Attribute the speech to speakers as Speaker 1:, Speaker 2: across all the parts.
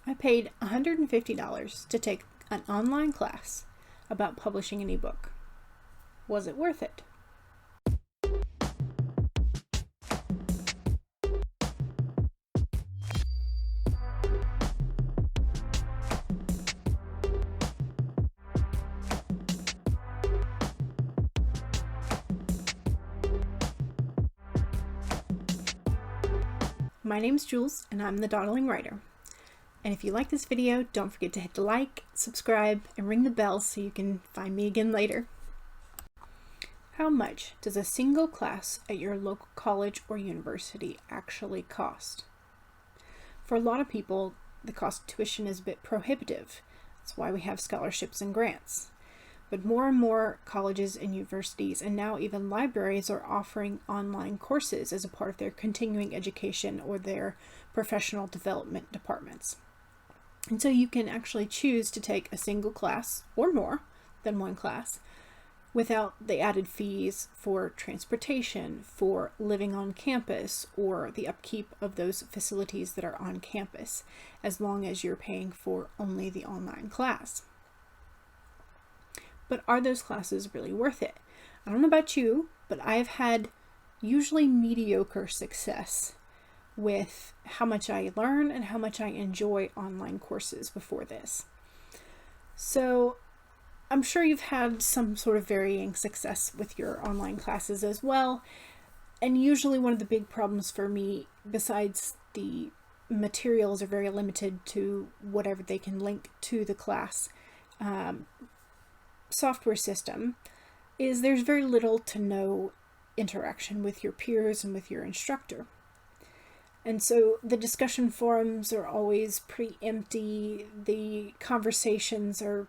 Speaker 1: I paid $150 to take an online class about publishing an ebook. Was it worth it? My name's Jules, and I'm the Dawdling writer. And if you like this video, don't forget to hit the like, subscribe, and ring the bell so you can find me again later. How much does a single class at your local college or university actually cost? For a lot of people, the cost of tuition is a bit prohibitive. That's why we have scholarships and grants. But more and more colleges and universities, and now even libraries, are offering online courses as a part of their continuing education or their professional development departments. And so you can actually choose to take a single class or more than one class without the added fees for transportation, for living on campus, or the upkeep of those facilities that are on campus, as long as you're paying for only the online class. But are those classes really worth it? I don't know about you, but I've had usually mediocre success with how much I learn and how much I enjoy online courses before this. So I'm sure you've had some sort of varying success with your online classes as well. And usually one of the big problems for me, besides the materials are very limited to whatever they can link to the class software system, is there's very little to no interaction with your peers and with your instructor. And so the discussion forums are always pretty empty. The conversations are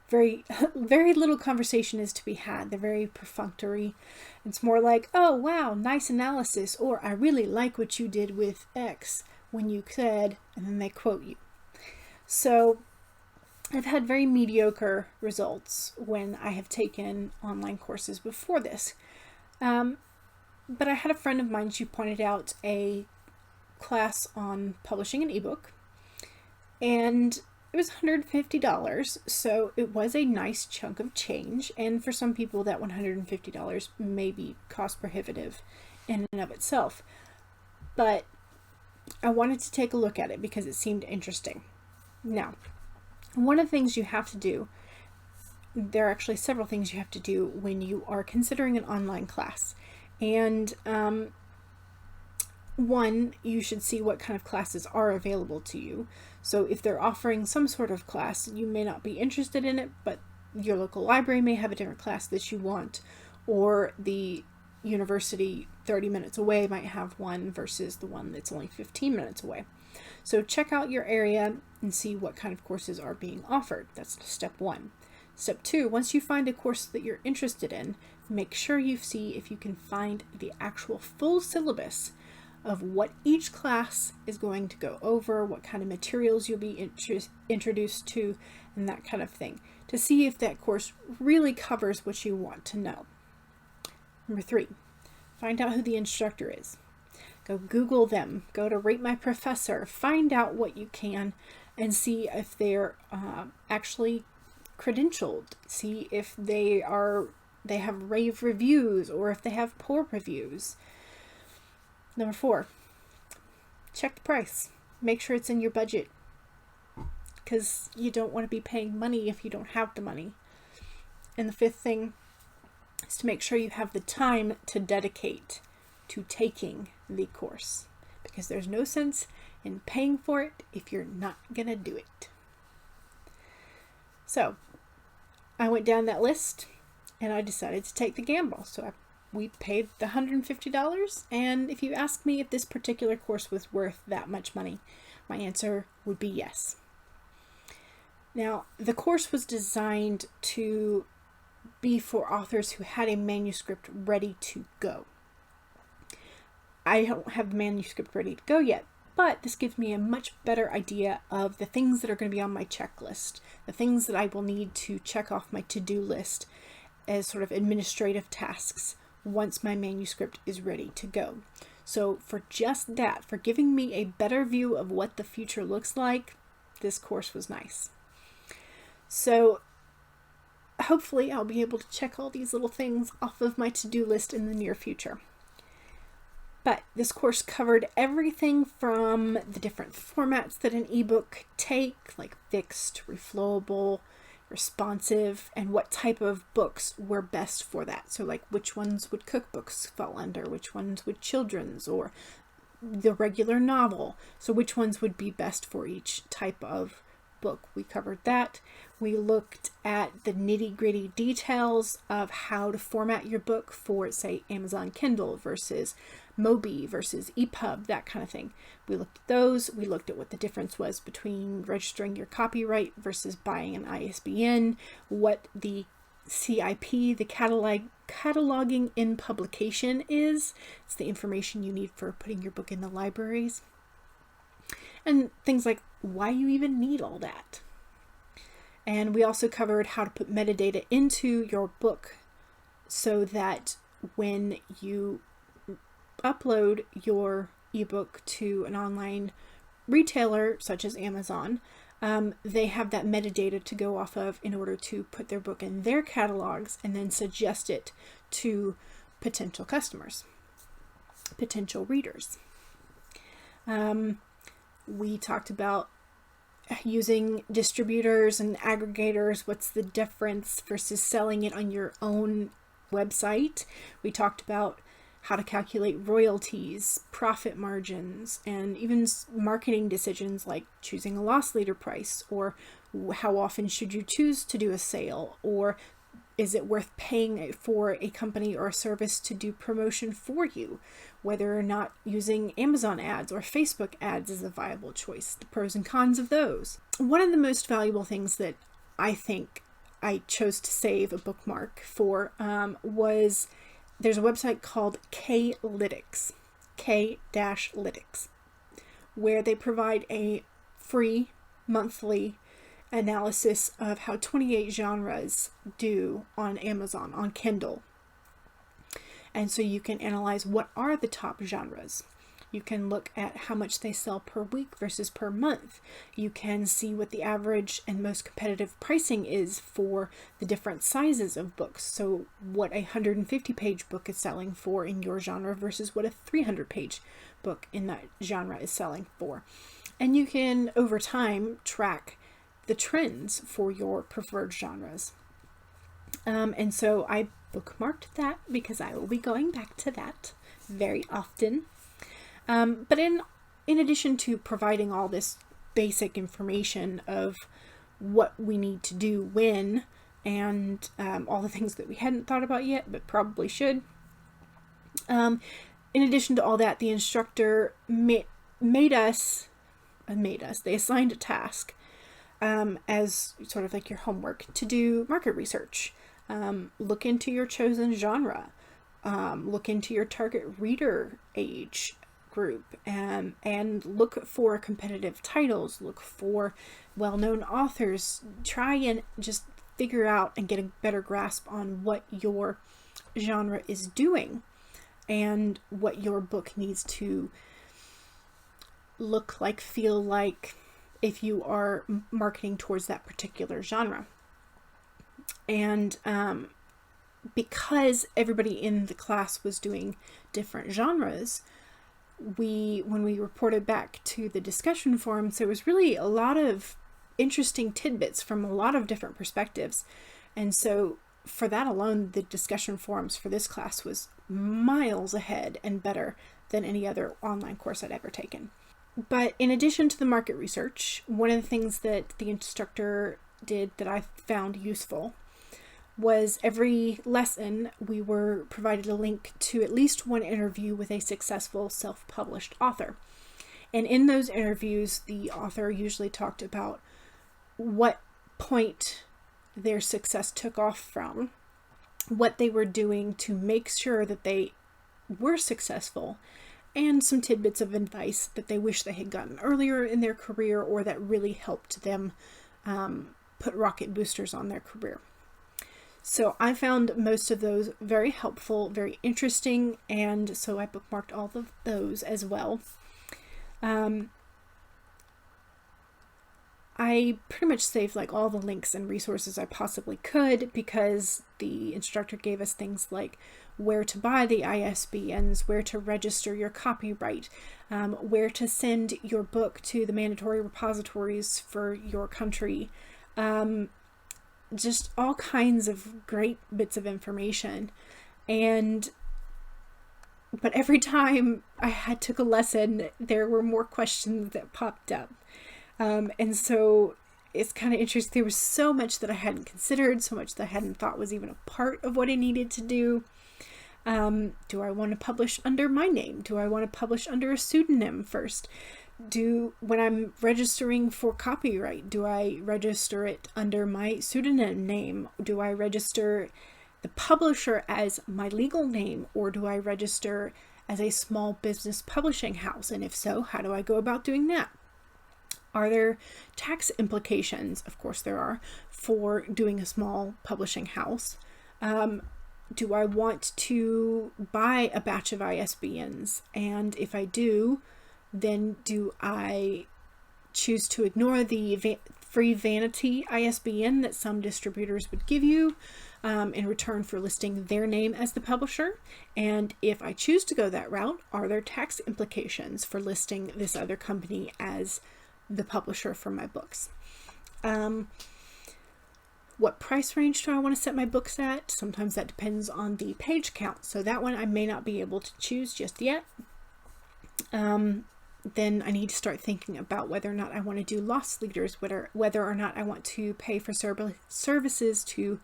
Speaker 1: very little conversation is to be had. They're very perfunctory. It's more like, oh wow, nice analysis, or I really like what you did with X when you said, and then they quote you. So I've had very mediocre results when I have taken online courses before this. But I had a friend of mine, she pointed out a class on publishing an ebook, and it was $150, so it was a nice chunk of change, and for some people that $150 may be cost prohibitive in and of itself. But I wanted to take a look at it because it seemed interesting. Now, one of the things you have to do, there are actually several things you have to do when you are considering an online class. And one, you should see what kind of classes are available to you. So if they're offering some sort of class, you may not be interested in it, but your local library may have a different class that you want, or the university 30 minutes away might have one versus the one that's only 15 minutes away. So check out your area and see what kind of courses are being offered. That's step one. Step two, once you find a course that you're interested in, make sure you see if you can find the actual full syllabus of what each class is going to go over, what kind of materials you'll be introduced to, and that kind of thing, to see if that course really covers what you want to know. Number three, find out who the instructor is. Go Google them, go to Rate My Professor, find out what you can and see if they're actually credentialed. See if they have rave reviews or if they have poor reviews. Number four, check the price. Make sure it's in your budget, because you don't want to be paying money if you don't have the money. And the fifth thing is to make sure you have the time to dedicate to taking the course, because there's no sense in paying for it if you're not gonna do it. So I went down that list and I decided to take the gamble. So we paid the $150, and if you ask me if this particular course was worth that much money, my answer would be yes. Now, the course was designed to be for authors who had a manuscript ready to go. I don't have the manuscript ready to go yet, but this gives me a much better idea of the things that are going to be on my checklist, the things that I will need to check off my to-do list as sort of administrative tasks once my manuscript is ready to go. So for just that, for giving me a better view of what the future looks like, this course was nice. So hopefully I'll be able to check all these little things off of my to-do list in the near future. But this course covered everything from the different formats that an ebook take, like fixed, reflowable, responsive, and what type of books were best for that. So like which ones would cookbooks fall under, which ones would children's, or the regular novel. So which ones would be best for each type of book. We covered that. We looked at the nitty-gritty details of how to format your book for, say, Amazon Kindle versus Mobi versus EPUB, that kind of thing. We looked at those. We looked at what the difference was between registering your copyright versus buying an ISBN, what the CIP, the cataloging in publication is. It's the information you need for putting your book in the libraries. And things like why you even need all that. And we also covered how to put metadata into your book so that when you upload your ebook to an online retailer such as Amazon, they have that metadata to go off of in order to put their book in their catalogs and then suggest it to potential customers, potential readers. We talked about using distributors and aggregators, what's the difference versus selling it on your own website. We talked about how to calculate royalties, profit margins, and even marketing decisions like choosing a loss leader price, or how often should you choose to do a sale, or is it worth paying for a company or a service to do promotion for you, whether or not using Amazon ads or Facebook ads is a viable choice, the pros and cons of those. One of the most valuable things that I think I chose to save a bookmark for was there's a website called k-lytics, k-lytics, where they provide a free monthly analysis of how 28 genres do on Amazon, on Kindle. And so you can analyze what are the top genres. You can look at how much they sell per week versus per month. You can see what the average and most competitive pricing is for the different sizes of books. So what a 150-page book is selling for in your genre versus what a 300-page book in that genre is selling for. And you can, over time, track the trends for your preferred genres. And so I bookmarked that because I will be going back to that very often. But in addition to providing all this basic information of what we need to do when, and all the things that we hadn't thought about yet but probably should, in addition to all that, the instructor they assigned a task as sort of like your homework to do market research. Look into your chosen genre, look into your target reader age group, and look for competitive titles, look for well-known authors. Try and just figure out and get a better grasp on what your genre is doing and what your book needs to look like, feel like, if you are marketing towards that particular genre. And because everybody in the class was doing different genres, when we reported back to the discussion forums, there was really a lot of interesting tidbits from a lot of different perspectives. And so for that alone, the discussion forums for this class was miles ahead and better than any other online course I'd ever taken. But in addition to the market research, one of the things that the instructor did that I found useful was every lesson we were provided a link to at least one interview with a successful self-published author. And in those interviews, the author usually talked about what point their success took off from, what they were doing to make sure that they were successful, and some tidbits of advice that they wish they had gotten earlier in their career or that really helped them put rocket boosters on their career. So I found most of those very helpful, very interesting, and so I bookmarked all of those as well. I I pretty much saved like all the links and resources I possibly could, because the instructor gave us things like where to buy the ISBNs, where to register your copyright, where to send your book to the mandatory repositories for your country, just all kinds of great bits of information. But every time I took a lesson, there were more questions that popped up. And so it's kind of interesting. There was so much that I hadn't considered, so much that I hadn't thought was even a part of what I needed to do. Do I want to publish under my name? Do I want to publish under a pseudonym first? When I'm registering for copyright, do I register it under my pseudonym name? Do I register the publisher as my legal name, or do I register as a small business publishing house? And if so, how do I go about doing that? Are there tax implications? Of course there are, for doing a small publishing house. Do I want to buy a batch of ISBNs? And if I do, then do I choose to ignore the free vanity ISBN that some distributors would give you in return for listing their name as the publisher? And if I choose to go that route, are there tax implications for listing this other company as the publisher for my books? What price range do I want to set my books at? Sometimes that depends on the page count, so that one I may not be able to choose just yet. Then I need to start thinking about whether or not I want to do loss leaders, whether or not I want to pay for services to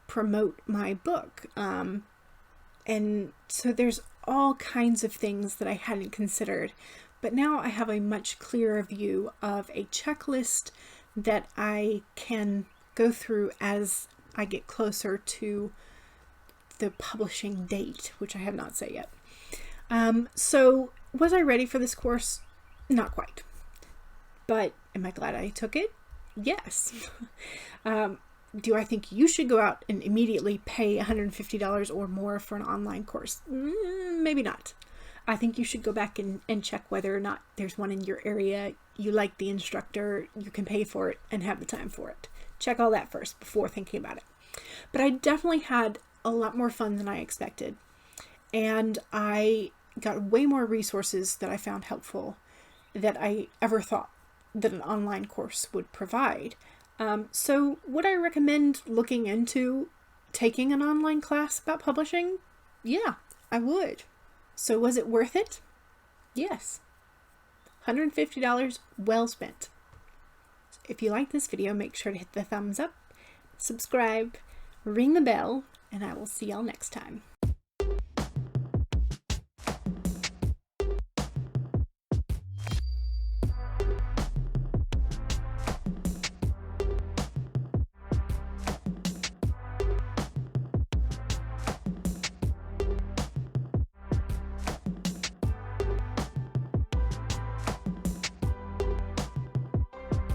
Speaker 1: promote my book. And so there's all kinds of things that I hadn't considered. But now I have a much clearer view of a checklist that I can go through as I get closer to the publishing date, which I have not set yet. So was I ready for this course? Not quite. But am I glad I took it? Yes. Do I think you should go out and immediately pay $150 or more for an online course? Maybe not. I think you should go back and check whether or not there's one in your area, you like the instructor, you can pay for it, and have the time for it. Check all that first before thinking about it. But I definitely had a lot more fun than I expected. And I got way more resources that I found helpful that I ever thought that an online course would provide. So would I recommend looking into taking an online class about publishing? Yeah, I would. So was it worth it? Yes. $150 well spent. If you like this video, make sure to hit the thumbs up, subscribe, ring the bell, and I will see y'all next time.